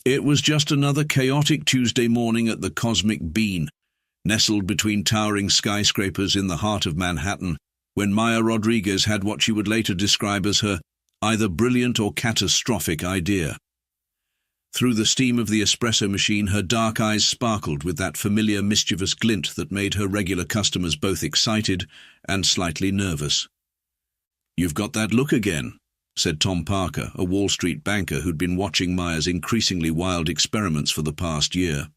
It was just another chaotic Tuesday morning at the Cosmic Bean, nestled between towering skyscrapers in the heart of Manhattan, when Maya Rodriguez had what she would later describe as her either brilliant or catastrophic idea. Through the steam of the espresso machine, her dark eyes sparkled with that familiar mischievous glint that made her regular customers both excited and slightly nervous. "You've got that look again," said Tom Parker, a Wall Street banker who'd been watching Maya's increasingly wild experiments for the past year.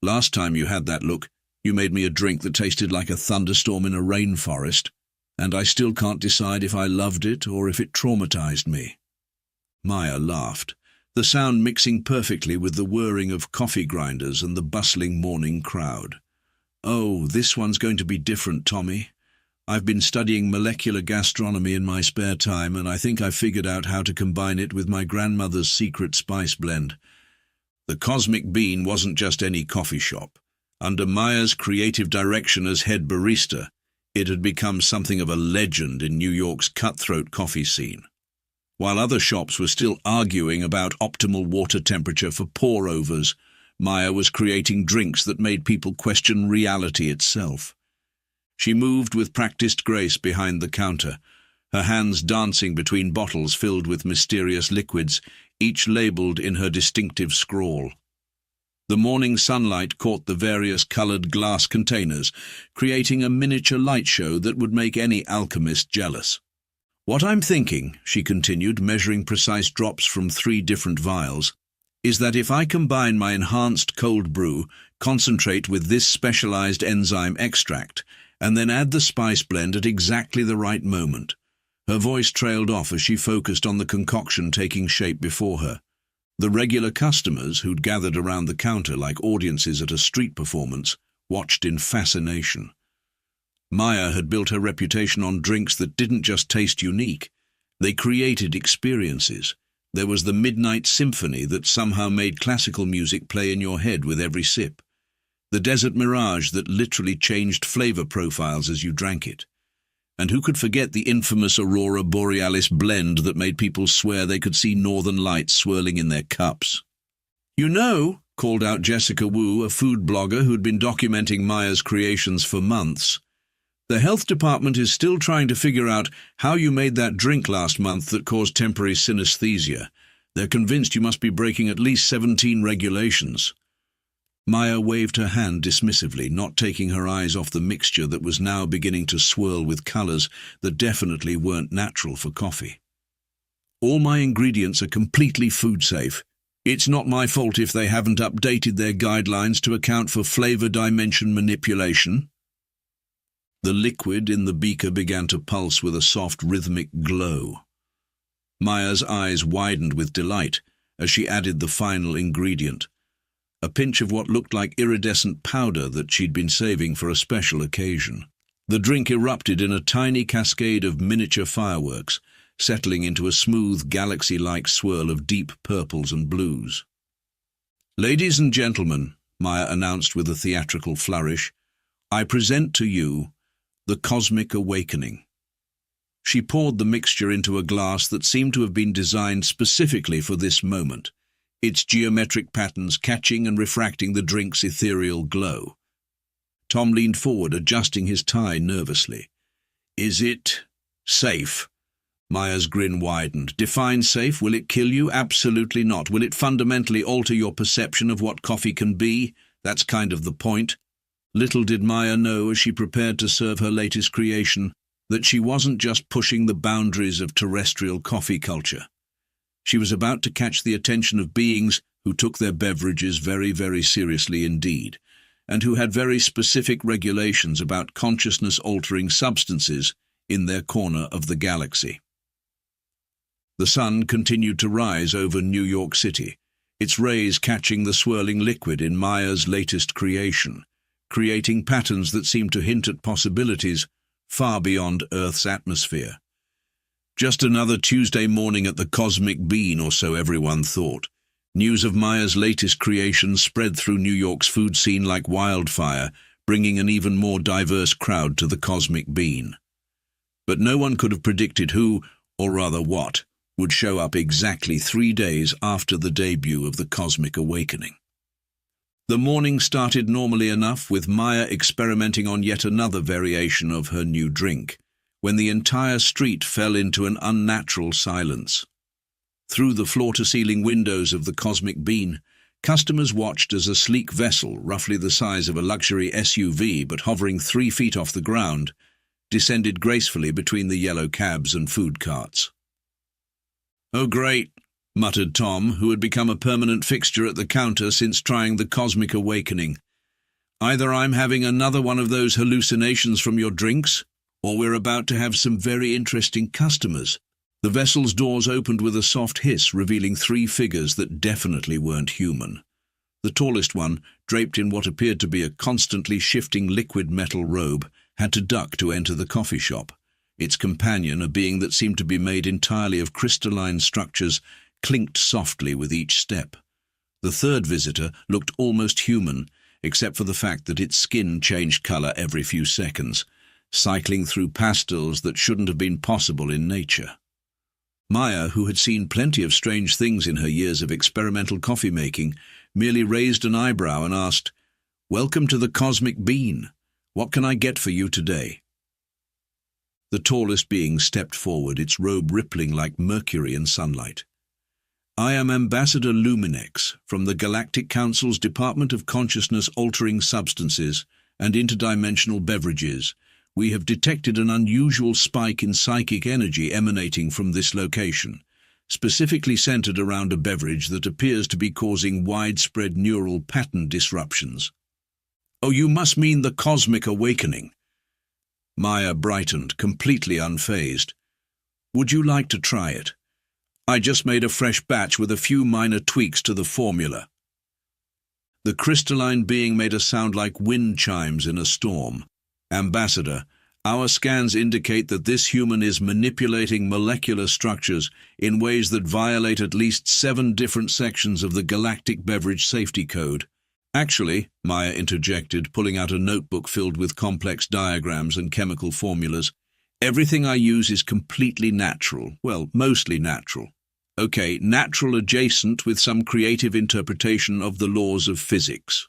"Last time you had that look, you made me a drink that tasted like a thunderstorm in a rainforest, and I still can't decide if I loved it or if it traumatized me." Maya laughed, the sound mixing perfectly with the whirring of coffee grinders and the bustling morning crowd. "Oh, this one's going to be different, Tommy. I've been studying molecular gastronomy in my spare time, and I think I've figured out how to combine it with my grandmother's secret spice blend." The Cosmic Bean wasn't just any coffee shop. Under Maya's creative direction as head barista, it had become something of a legend in New York's cutthroat coffee scene. While other shops were still arguing about optimal water temperature for pour-overs, Maya was creating drinks that made people question reality itself. She moved with practiced grace behind the counter, her hands dancing between bottles filled with mysterious liquids, each labeled in her distinctive scrawl. The morning sunlight caught the various colored glass containers, creating a miniature light show that would make any alchemist jealous. "What I'm thinking," she continued, measuring precise drops from 3 different vials, "is that if I combine my enhanced cold brew, concentrate with this specialized enzyme extract, and then add the spice blend at exactly the right moment." Her voice trailed off as she focused on the concoction taking shape before her. The regular customers, who'd gathered around the counter like audiences at a street performance, watched in fascination. Maya had built her reputation on drinks that didn't just taste unique. They created experiences. There was the midnight symphony that somehow made classical music play in your head with every sip. The desert mirage that literally changed flavor profiles as you drank it. And who could forget the infamous Aurora Borealis blend that made people swear they could see northern lights swirling in their cups? "You know," called out Jessica Wu, a food blogger who'd been documenting Maya's creations for months, "the health department is still trying to figure out how you made that drink last month that caused temporary synesthesia. They're convinced you must be breaking at least 17 regulations." Maya waved her hand dismissively, not taking her eyes off the mixture that was now beginning to swirl with colors that definitely weren't natural for coffee. "All my ingredients are completely food-safe. It's not my fault if they haven't updated their guidelines to account for flavor dimension manipulation." The liquid in the beaker began to pulse with a soft rhythmic glow. Maya's eyes widened with delight as she added the final ingredient, a pinch of what looked like iridescent powder that she'd been saving for a special occasion. The drink erupted in a tiny cascade of miniature fireworks, settling into a smooth galaxy-like swirl of deep purples and blues. "Ladies and gentlemen," Maya announced with a theatrical flourish, "I present to you the Cosmic Awakening." She poured the mixture into a glass that seemed to have been designed specifically for this moment, its geometric patterns catching and refracting the drink's ethereal glow. Tom leaned forward, adjusting his tie nervously. "Is it safe?" Maya's grin widened. "Define safe. Will it kill you? Absolutely not. Will it fundamentally alter your perception of what coffee can be? That's kind of the point." Little did Maya know, as she prepared to serve her latest creation, that she wasn't just pushing the boundaries of terrestrial coffee culture. She was about to catch the attention of beings who took their beverages very, very seriously indeed, and who had very specific regulations about consciousness-altering substances in their corner of the galaxy. The sun continued to rise over New York City, its rays catching the swirling liquid in Maya's latest creation, creating patterns that seemed to hint at possibilities far beyond Earth's atmosphere. Just another Tuesday morning at the Cosmic Bean, or so everyone thought. News of Maya's latest creation spread through New York's food scene like wildfire, bringing an even more diverse crowd to the Cosmic Bean. But no one could have predicted who, or rather what, would show up exactly 3 days after the debut of the Cosmic Awakening. The morning started normally enough, with Maya experimenting on yet another variation of her new drink, when the entire street fell into an unnatural silence. Through the floor-to-ceiling windows of the Cosmic Bean, customers watched as a sleek vessel, roughly the size of a luxury SUV but hovering 3 feet off the ground, descended gracefully between the yellow cabs and food carts. "Oh, great," muttered Tom, who had become a permanent fixture at the counter since trying the Cosmic Awakening. "Either I'm having another one of those hallucinations from your drinks, or we're about to have some very interesting customers." The vessel's doors opened with a soft hiss, revealing 3 figures that definitely weren't human. The tallest one, draped in what appeared to be a constantly shifting liquid metal robe, had to duck to enter the coffee shop. Its companion, a being that seemed to be made entirely of crystalline structures, clinked softly with each step. The third visitor looked almost human, except for the fact that its skin changed color every few seconds, cycling through pastels that shouldn't have been possible in nature. Maya, who had seen plenty of strange things in her years of experimental coffee making, merely raised an eyebrow and asked, "Welcome to the Cosmic Bean. What can I get for you today?" The tallest being stepped forward, its robe rippling like mercury in sunlight. "I am Ambassador Luminex from the Galactic Council's Department of Consciousness-Altering Substances and Interdimensional Beverages. We have detected an unusual spike in psychic energy emanating from this location, specifically centered around a beverage that appears to be causing widespread neural pattern disruptions." "Oh, you must mean the Cosmic Awakening." Maya brightened, completely unfazed. "Would you like to try it? I just made a fresh batch with a few minor tweaks to the formula." The crystalline being made a sound like wind chimes in a storm. "Ambassador, our scans indicate that this human is manipulating molecular structures in ways that violate at least 7 different sections of the Galactic Beverage Safety Code." "Actually," Maya interjected, pulling out a notebook filled with complex diagrams and chemical formulas, "everything I use is completely natural. Well, mostly natural. Okay, natural adjacent with some creative interpretation of the laws of physics."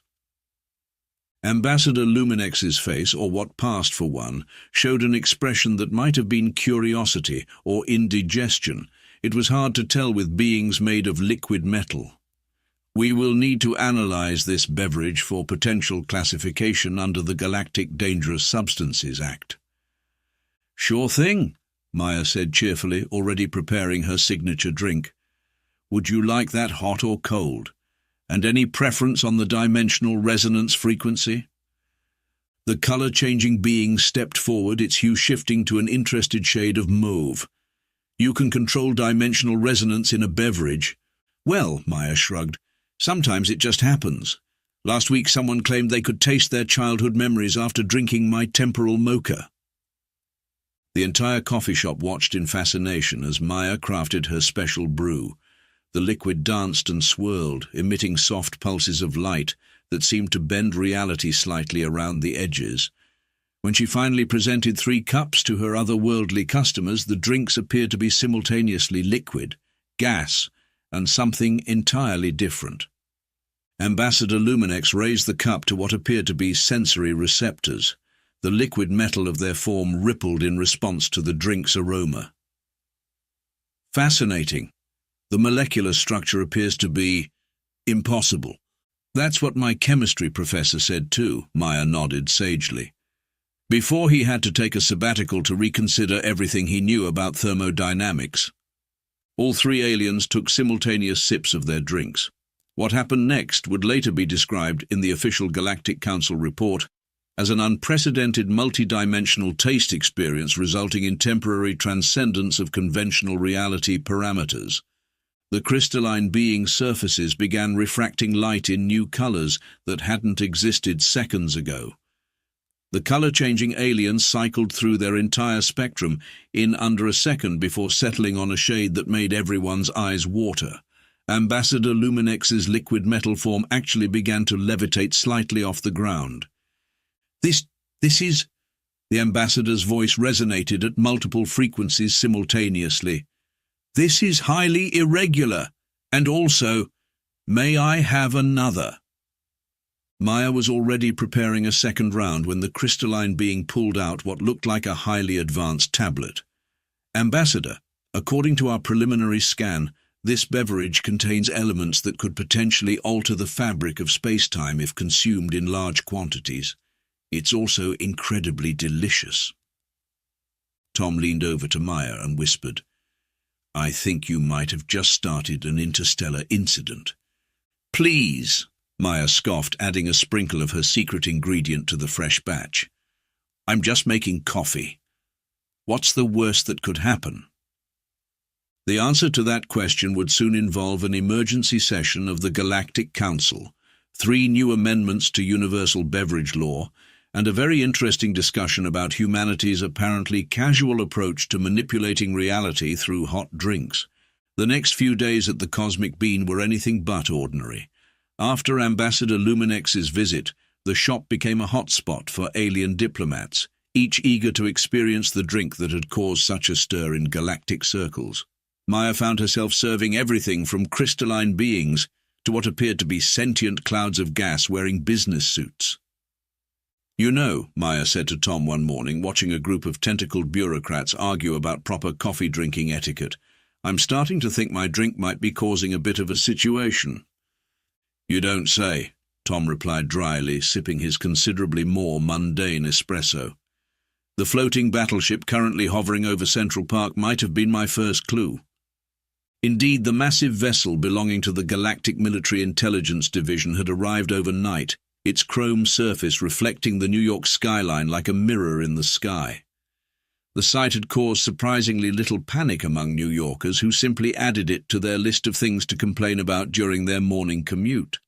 Ambassador Luminex's face, or what passed for one, showed an expression that might have been curiosity or indigestion. It was hard to tell with beings made of liquid metal. "We will need to analyze this beverage for potential classification under the Galactic Dangerous Substances Act." "Sure thing," Maya said cheerfully, already preparing her signature drink. "Would you like that hot or cold? And any preference on the dimensional resonance frequency?" The color-changing being stepped forward, its hue shifting to an interested shade of mauve. "You can control dimensional resonance in a beverage?" "Well," Maya shrugged, "sometimes it just happens. Last week someone claimed they could taste their childhood memories after drinking my temporal mocha." The entire coffee shop watched in fascination as Maya crafted her special brew. The liquid danced and swirled, emitting soft pulses of light that seemed to bend reality slightly around the edges. When she finally presented 3 cups to her otherworldly customers, the drinks appeared to be simultaneously liquid, gas, and something entirely different. Ambassador Luminex raised the cup to what appeared to be sensory receptors. The liquid metal of their form rippled in response to the drink's aroma. "Fascinating. The molecular structure appears to be impossible." "That's what my chemistry professor said too," Maya nodded sagely. "Before he had to take a sabbatical to reconsider everything he knew about thermodynamics." All 3 aliens took simultaneous sips of their drinks. What happened next would later be described in the official Galactic Council report as an unprecedented multidimensional taste experience resulting in temporary transcendence of conventional reality parameters. The crystalline being's surfaces began refracting light in new colors that hadn't existed seconds ago. The color-changing aliens cycled through their entire spectrum in under a second before settling on a shade that made everyone's eyes water. Ambassador Luminex's liquid metal form actually began to levitate slightly off the ground. This is..." The ambassador's voice resonated at multiple frequencies simultaneously. This is highly irregular, and also, may I have another? Maya was already preparing a second round when the crystalline being pulled out what looked like a highly advanced tablet. Ambassador, according to our preliminary scan, this beverage contains elements that could potentially alter the fabric of space-time if consumed in large quantities. It's also incredibly delicious. Tom leaned over to Maya and whispered, I think you might have just started an interstellar incident. Please, Maya scoffed, adding a sprinkle of her secret ingredient to the fresh batch. I'm just making coffee. What's the worst that could happen? The answer to that question would soon involve an emergency session of the Galactic Council, 3 new amendments to universal beverage law, and a very interesting discussion about humanity's apparently casual approach to manipulating reality through hot drinks. The next few days at the Cosmic Bean were anything but ordinary. After Ambassador Luminex's visit, the shop became a hotspot for alien diplomats, each eager to experience the drink that had caused such a stir in galactic circles. Maya found herself serving everything from crystalline beings to what appeared to be sentient clouds of gas wearing business suits. You know, Maya said to Tom one morning, watching a group of tentacled bureaucrats argue about proper coffee drinking etiquette, I'm starting to think my drink might be causing a bit of a situation. You don't say, Tom replied dryly, sipping his considerably more mundane espresso. The floating battleship currently hovering over Central Park might have been my first clue. Indeed, the massive vessel belonging to the Galactic Military Intelligence Division had arrived overnight, its chrome surface reflecting the New York skyline like a mirror in the sky. The sight had caused surprisingly little panic among New Yorkers, who simply added it to their list of things to complain about during their morning commute.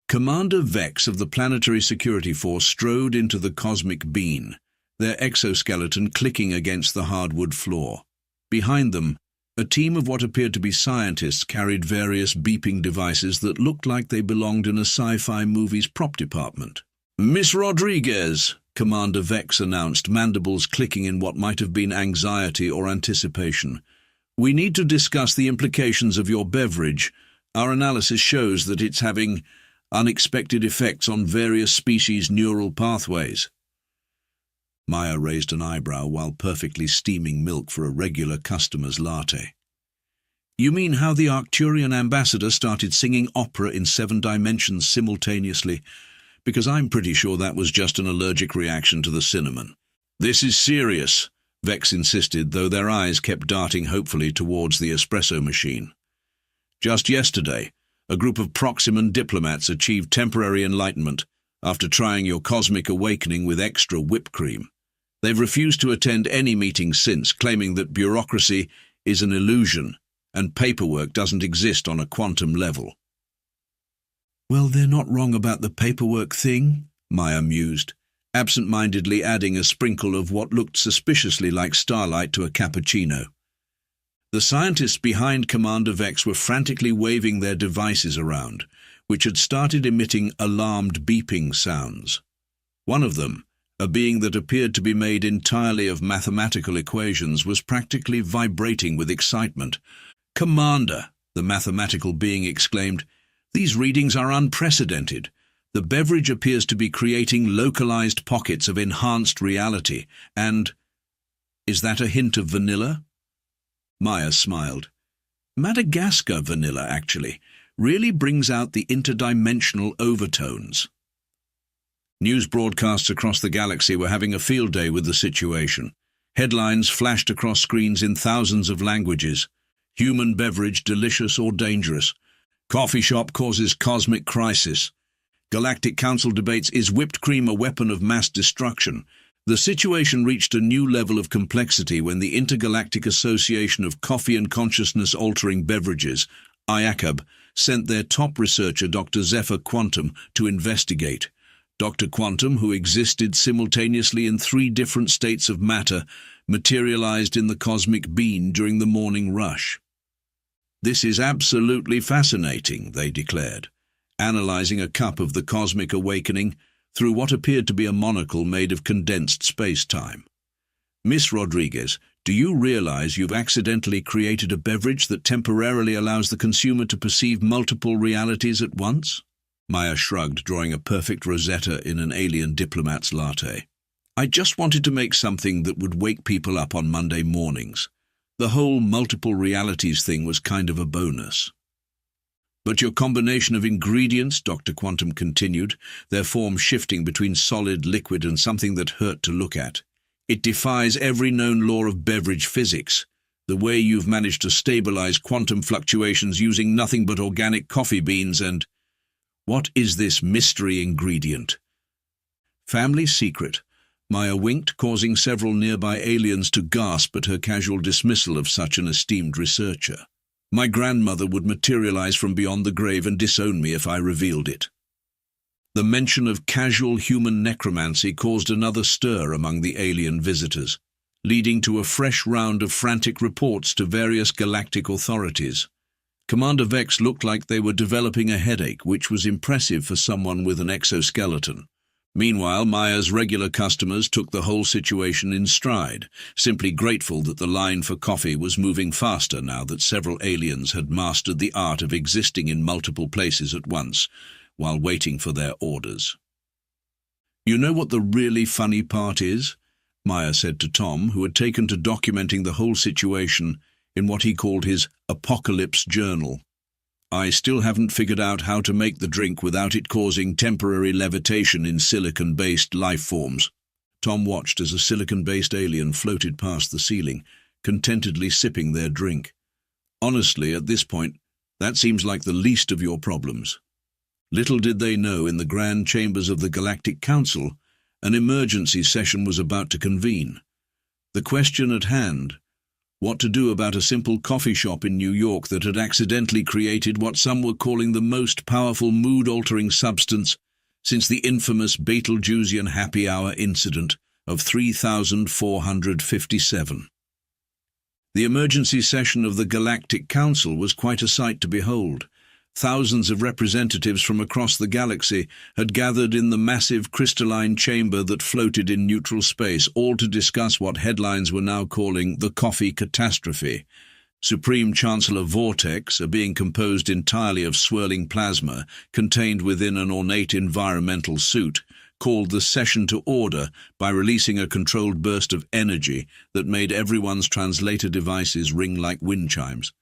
Commander Vex of the Planetary Security Force strode into the Cosmic Bean, their exoskeleton clicking against the hardwood floor. Behind them, a team of what appeared to be scientists carried various beeping devices that looked like they belonged in a sci-fi movie's prop department. Miss Rodriguez, Commander Vex announced, mandibles clicking in what might have been anxiety or anticipation. We need to discuss the implications of your beverage. Our analysis shows that it's having unexpected effects on various species' neural pathways. Maya raised an eyebrow while perfectly steaming milk for a regular customer's latte. You mean how the Arcturian ambassador started singing opera in 7 dimensions simultaneously? Because I'm pretty sure that was just an allergic reaction to the cinnamon. This is serious, Vex insisted, though their eyes kept darting hopefully towards the espresso machine. Just yesterday, a group of Proximan diplomats achieved temporary enlightenment after trying your cosmic awakening with extra whipped cream. They've refused to attend any meetings since, claiming that bureaucracy is an illusion and paperwork doesn't exist on a quantum level. Well, they're not wrong about the paperwork thing, Maya mused, absent-mindedly adding a sprinkle of what looked suspiciously like starlight to a cappuccino. The scientists behind Commander Vex were frantically waving their devices around, which had started emitting alarmed beeping sounds. One of them, a being that appeared to be made entirely of mathematical equations, was practically vibrating with excitement. "Commander," the mathematical being exclaimed, "these readings are unprecedented. The beverage appears to be creating localized pockets of enhanced reality, and... is that a hint of vanilla?" Maya smiled. "Madagascar vanilla, actually, really brings out the interdimensional overtones." News broadcasts across the galaxy were having a field day with the situation. Headlines flashed across screens in thousands of languages. Human beverage delicious or dangerous. Coffee shop causes cosmic crisis. Galactic Council debates, is whipped cream a weapon of mass destruction? The situation reached a new level of complexity when the Intergalactic Association of Coffee and Consciousness-Altering Beverages, IACAB, sent their top researcher, Dr. Zephyr Quantum, to investigate. Dr. Quantum, who existed simultaneously in 3 different states of matter, materialized in the Cosmic Bean during the morning rush. "This is absolutely fascinating," they declared, analyzing a cup of the cosmic awakening through what appeared to be a monocle made of condensed space-time. "Miss Rodriguez, Do you realize you've accidentally created a beverage that temporarily allows the consumer to perceive multiple realities at once? Maya shrugged, drawing a perfect rosetta in an alien diplomat's latte. I just wanted to make something that would wake people up on Monday mornings. The whole multiple realities thing was kind of a bonus. But your combination of ingredients, Dr. Quantum continued, their form shifting between solid, liquid, and something that hurt to look at. It defies every known law of beverage physics. The way you've managed to stabilize quantum fluctuations using nothing but organic coffee beans and... What is this mystery ingredient? Family secret. Maya winked, causing several nearby aliens to gasp at her casual dismissal of such an esteemed researcher. My grandmother would materialize from beyond the grave and disown me if I revealed it. The mention of casual human necromancy caused another stir among the alien visitors, leading to a fresh round of frantic reports to various galactic authorities. Commander Vex looked like they were developing a headache, which was impressive for someone with an exoskeleton. Meanwhile, Maya's regular customers took the whole situation in stride, simply grateful that the line for coffee was moving faster now that several aliens had mastered the art of existing in multiple places at once, while waiting for their orders. You know what the really funny part is? Maya said to Tom, who had taken to documenting the whole situation in what he called his apocalypse journal. I still haven't figured out how to make the drink without it causing temporary levitation in silicon-based life forms. Tom watched as a silicon-based alien floated past the ceiling, contentedly sipping their drink. Honestly, at this point, that seems like the least of your problems. Little did they know, in the grand chambers of the Galactic Council, an emergency session was about to convene. The question at hand: what to do about a simple coffee shop in New York that had accidentally created what some were calling the most powerful mood-altering substance since the infamous Betelgeusian happy hour incident of 3457. The emergency session of the Galactic Council was quite a sight to behold. Thousands of representatives from across the galaxy had gathered in the massive crystalline chamber that floated in neutral space, all to discuss what headlines were now calling the coffee catastrophe. Supreme Chancellor Vortex, a being composed entirely of swirling plasma, contained within an ornate environmental suit, called the session to order by releasing a controlled burst of energy that made everyone's translator devices ring like wind chimes.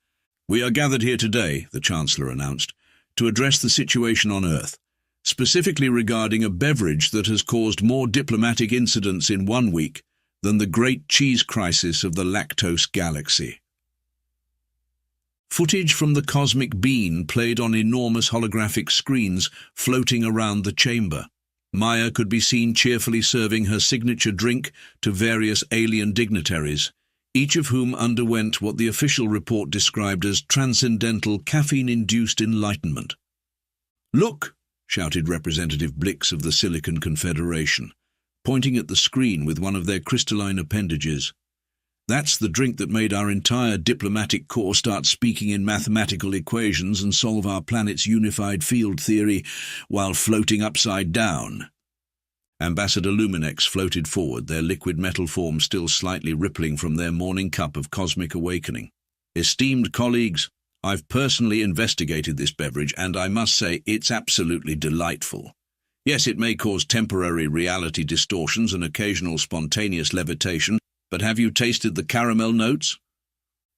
We are gathered here today, the Chancellor announced, to address the situation on Earth, specifically regarding a beverage that has caused more diplomatic incidents in 1 week than the Great Cheese Crisis of the Lactose Galaxy. Footage from the cosmic bean played on enormous holographic screens floating around the chamber. Maya could be seen cheerfully serving her signature drink to various alien dignitaries, each of whom underwent what the official report described as transcendental caffeine-induced enlightenment. "Look!" shouted Representative Blix of the Silicon Confederation, pointing at the screen with one of their crystalline appendages. "That's the drink that made our entire diplomatic corps start speaking in mathematical equations and solve our planet's unified field theory while floating upside down." Ambassador Luminex floated forward, their liquid metal form still slightly rippling from their morning cup of cosmic awakening. "Esteemed colleagues, I've personally investigated this beverage, and I must say it's absolutely delightful. Yes, it may cause temporary reality distortions and occasional spontaneous levitation, but have you tasted the caramel notes?"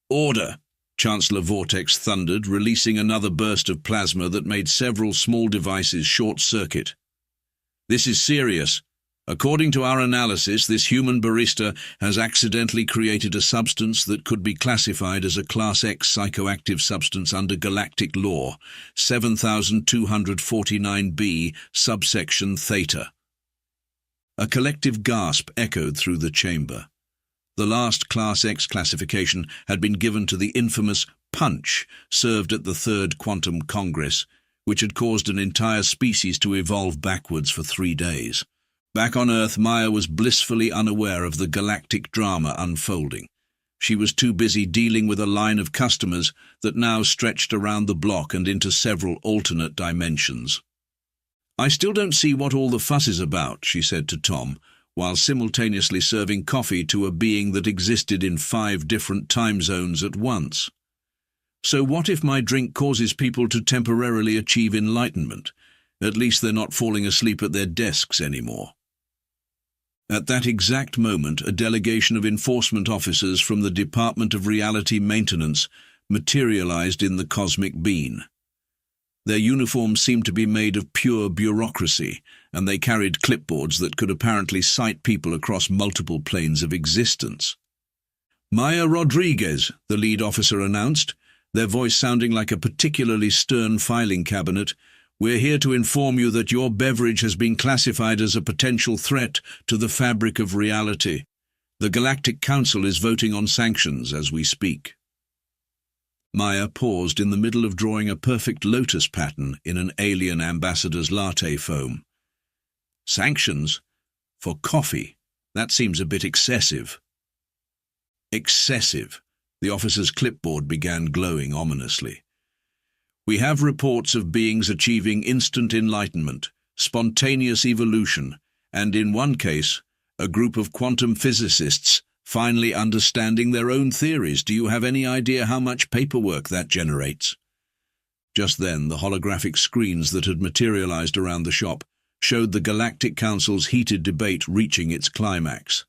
"Order!" Chancellor Vortex thundered, releasing another burst of plasma that made several small devices short-circuit. "This is serious. According to our analysis, this human barista has accidentally created a substance that could be classified as a Class X psychoactive substance under galactic law, 7249B, subsection Theta." A collective gasp echoed through the chamber. The last Class X classification had been given to the infamous punch served at the Third Quantum Congress, which had caused an entire species to evolve backwards for 3 days. Back on Earth, Maya was blissfully unaware of the galactic drama unfolding. She was too busy dealing with a line of customers that now stretched around the block and into several alternate dimensions. "I still don't see what all the fuss is about," she said to Tom, while simultaneously serving coffee to a being that existed in 5 different time zones at once. So what if my drink causes people to temporarily achieve enlightenment? At least they're not falling asleep at their desks anymore. At that exact moment, a delegation of enforcement officers from the Department of Reality Maintenance materialized in the cosmic bean. Their uniforms seemed to be made of pure bureaucracy, and they carried clipboards that could apparently sight people across multiple planes of existence. "Maya Rodriguez," the lead officer announced, their voice sounding like a particularly stern filing cabinet, "we're here to inform you that your beverage has been classified as a potential threat to the fabric of reality. The Galactic Council is voting on sanctions as we speak." Maya paused in the middle of drawing a perfect lotus pattern in an alien ambassador's latte foam. "Sanctions? For coffee? That seems a bit excessive." "Excessive." The officer's clipboard began glowing ominously. "We have reports of beings achieving instant enlightenment, spontaneous evolution, and in one case, a group of quantum physicists finally understanding their own theories. Do you have any idea how much paperwork that generates?" Just then, the holographic screens that had materialized around the shop showed the Galactic Council's heated debate reaching its climax.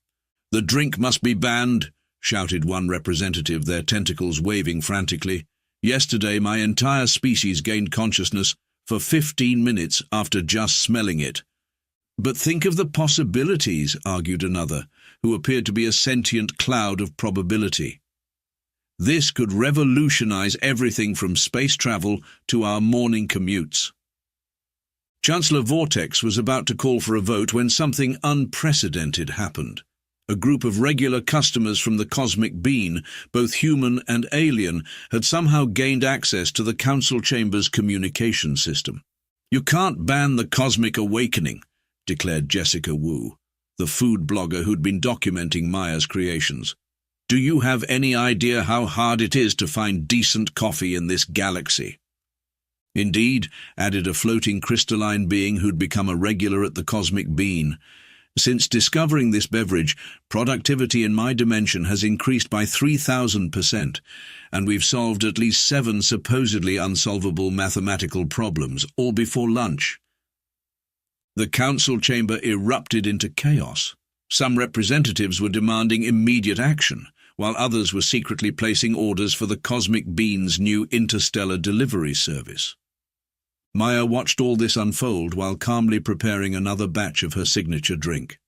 "The drink must be banned," shouted one representative, their tentacles waving frantically. "Yesterday, my entire species gained consciousness for 15 minutes after just smelling it." "But think of the possibilities," argued another, who appeared to be a sentient cloud of probability. "This could revolutionize everything from space travel to our morning commutes." Chancellor Vortex was about to call for a vote when something unprecedented happened. A group of regular customers from the cosmic bean, both human and alien, had somehow gained access to the Council Chamber's communication system. "You can't ban the cosmic awakening," declared Jessica Wu, the food blogger who'd been documenting Maya's creations. "Do you have any idea how hard it is to find decent coffee in this galaxy?" "Indeed," added a floating crystalline being who'd become a regular at the cosmic bean. "Since discovering this beverage, productivity in my dimension has increased by 3,000%, and we've solved at least 7 supposedly unsolvable mathematical problems, all before lunch." The council chamber erupted into chaos. Some representatives were demanding immediate action, while others were secretly placing orders for the cosmic bean's new interstellar delivery service. Maya watched all this unfold while calmly preparing another batch of her signature drink.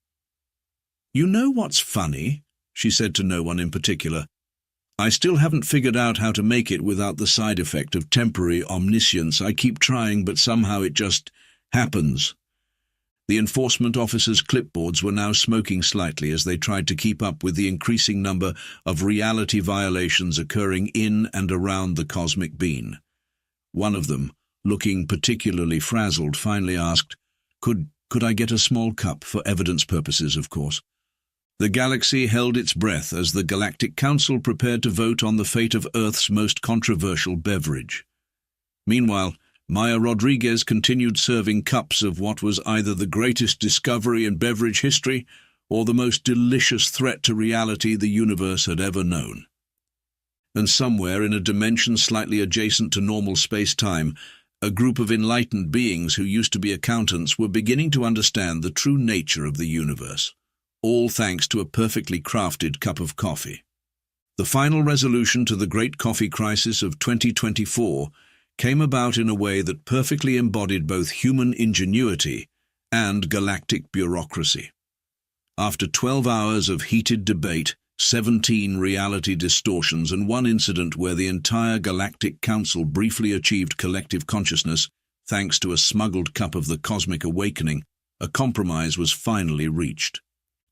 "You know what's funny?" she said to no one in particular. "I still haven't figured out how to make it without the side effect of temporary omniscience. I keep trying, but somehow it just happens." The enforcement officers' clipboards were now smoking slightly as they tried to keep up with the increasing number of reality violations occurring in and around the cosmic bean. One of them, looking particularly frazzled, finally asked, Could I get a small cup, for evidence purposes, of course?" The galaxy held its breath as the Galactic Council prepared to vote on the fate of Earth's most controversial beverage. Meanwhile, Maya Rodriguez continued serving cups of what was either the greatest discovery in beverage history or the most delicious threat to reality the universe had ever known. And somewhere in a dimension slightly adjacent to normal space-time, a group of enlightened beings who used to be accountants were beginning to understand the true nature of the universe, all thanks to a perfectly crafted cup of coffee. The final resolution to the great coffee crisis of 2024 came about in a way that perfectly embodied both human ingenuity and galactic bureaucracy. After 12 hours of heated debate, 17 reality distortions, and one incident where the entire Galactic Council briefly achieved collective consciousness thanks to a smuggled cup of the cosmic awakening, a compromise was finally reached.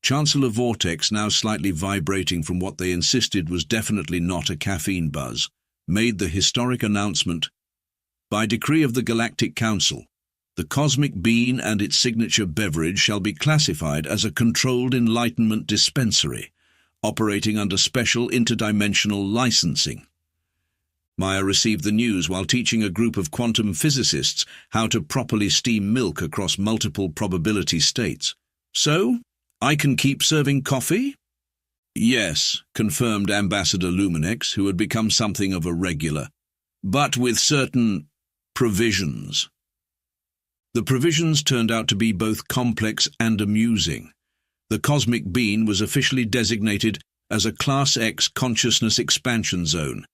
Chancellor Vortex, now slightly vibrating from what they insisted was definitely not a caffeine buzz, made the historic announcement: "By decree of the Galactic Council, the cosmic bean and its signature beverage shall be classified as a controlled enlightenment dispensary, operating under special interdimensional licensing." Maya received the news while teaching a group of quantum physicists how to properly steam milk across multiple probability states. "So, I can keep serving coffee? Yes, confirmed Ambassador Luminex, who had become something of a regular, but with certain provisions. The provisions turned out to be both complex and amusing. The cosmic bean was officially designated as a Class X consciousness expansion zone,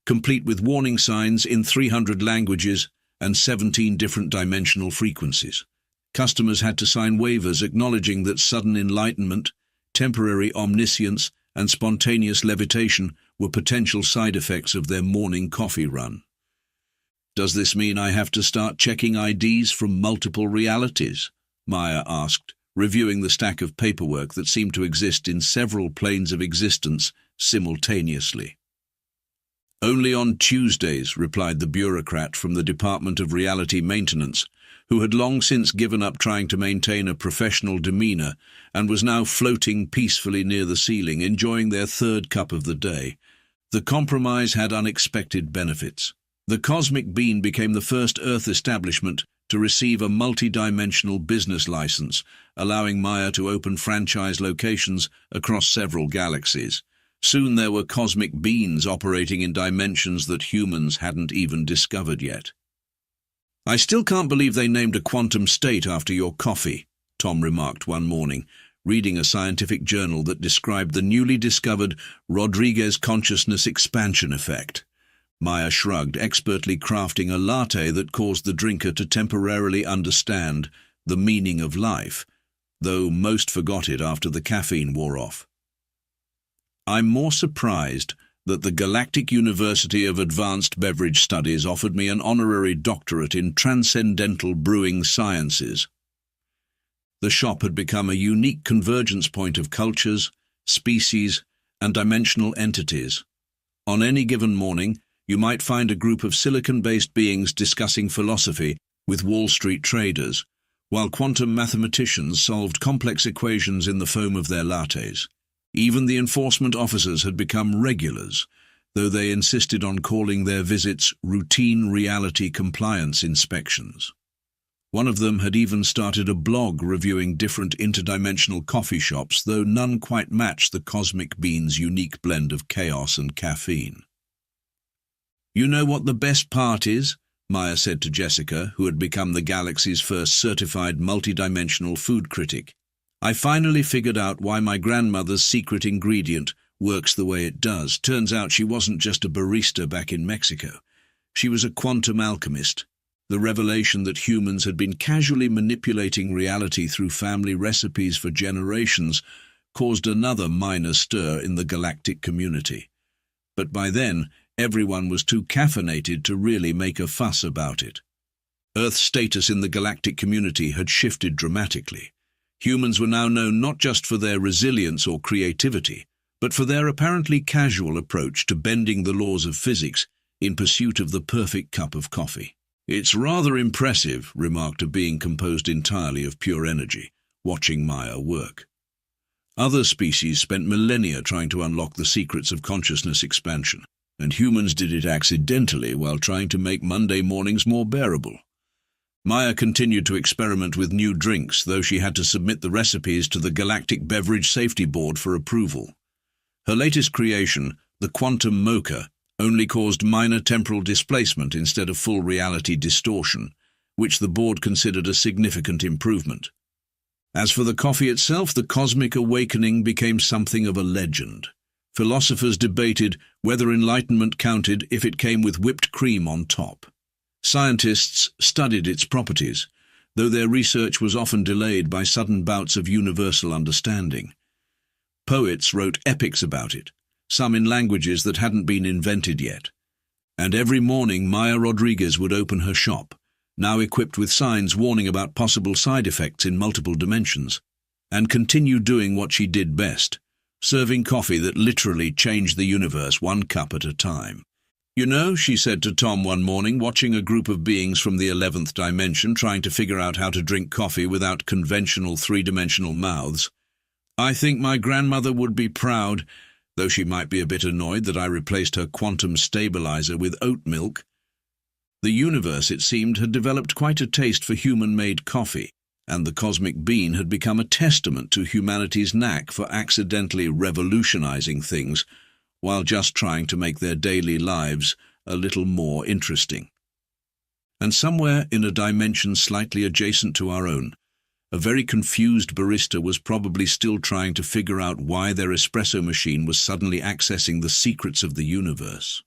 complete with warning signs in 300 languages and 17 different dimensional frequencies. Customers had to sign waivers acknowledging that sudden enlightenment, temporary omniscience, and spontaneous levitation were potential side effects of their morning coffee run. Does this mean I have to start checking IDs from multiple realities? Maya asked, reviewing the stack of paperwork that seemed to exist in several planes of existence simultaneously. Only on Tuesdays, replied the bureaucrat from the Department of Reality Maintenance, who had long since given up trying to maintain a professional demeanor and was now floating peacefully near the ceiling, enjoying their third cup of the day. The compromise had unexpected benefits. The Cosmic Bean became the first Earth establishment to receive a multi-dimensional business license, allowing Maya to open franchise locations across several galaxies. Soon there were cosmic beans operating in dimensions that humans hadn't even discovered yet. I still can't believe they named a quantum state after your coffee, Tom remarked one morning, reading a scientific journal that described the newly discovered Rodriguez consciousness expansion effect. Maya shrugged, expertly crafting a latte that caused the drinker to temporarily understand the meaning of life, though most forgot it after the caffeine wore off. I'm more surprised that the Galactic University of Advanced Beverage Studies offered me an honorary doctorate in transcendental brewing sciences. The shop had become a unique convergence point of cultures, species, and dimensional entities. On any given morning, you might find a group of silicon-based beings discussing philosophy with Wall Street traders, while quantum mathematicians solved complex equations in the foam of their lattes. Even the enforcement officers had become regulars, though they insisted on calling their visits routine reality compliance inspections. One of them had even started a blog reviewing different interdimensional coffee shops, though none quite matched the Cosmic Bean's unique blend of chaos and caffeine. You know what the best part is? Maya said to Jessica, who had become the galaxy's first certified multidimensional food critic. I finally figured out why my grandmother's secret ingredient works the way it does. Turns out she wasn't just a barista back in Mexico. She was a quantum alchemist. The revelation that humans had been casually manipulating reality through family recipes for generations caused another minor stir in the galactic community. But by then, everyone was too caffeinated to really make a fuss about it. Earth's status in the galactic community had shifted dramatically. Humans were now known not just for their resilience or creativity, but for their apparently casual approach to bending the laws of physics in pursuit of the perfect cup of coffee. It's rather impressive, remarked a being composed entirely of pure energy, watching Maya work. Other species spent millennia trying to unlock the secrets of consciousness expansion, and humans did it accidentally while trying to make Monday mornings more bearable. Maya continued to experiment with new drinks, though she had to submit the recipes to the Galactic Beverage Safety Board for approval. Her latest creation, the Quantum Mocha, only caused minor temporal displacement instead of full reality distortion, which the board considered a significant improvement. As for the coffee itself, the cosmic awakening became something of a legend. Philosophers debated whether enlightenment counted if it came with whipped cream on top. Scientists studied its properties, though their research was often delayed by sudden bouts of universal understanding. Poets wrote epics about it, some in languages that hadn't been invented yet. And every morning Maya Rodriguez would open her shop, now equipped with signs warning about possible side effects in multiple dimensions, and continue doing what she did best, serving coffee that literally changed the universe one cup at a time. You know, she said to Tom one morning, watching a group of beings from the 11th dimension trying to figure out how to drink coffee without conventional three-dimensional mouths, I think my grandmother would be proud, though she might be a bit annoyed that I replaced her quantum stabilizer with oat milk. The universe, it seemed, had developed quite a taste for human-made coffee, and the cosmic bean had become a testament to humanity's knack for accidentally revolutionizing things while just trying to make their daily lives a little more interesting. And somewhere in a dimension slightly adjacent to our own, a very confused barista was probably still trying to figure out why their espresso machine was suddenly accessing the secrets of the universe.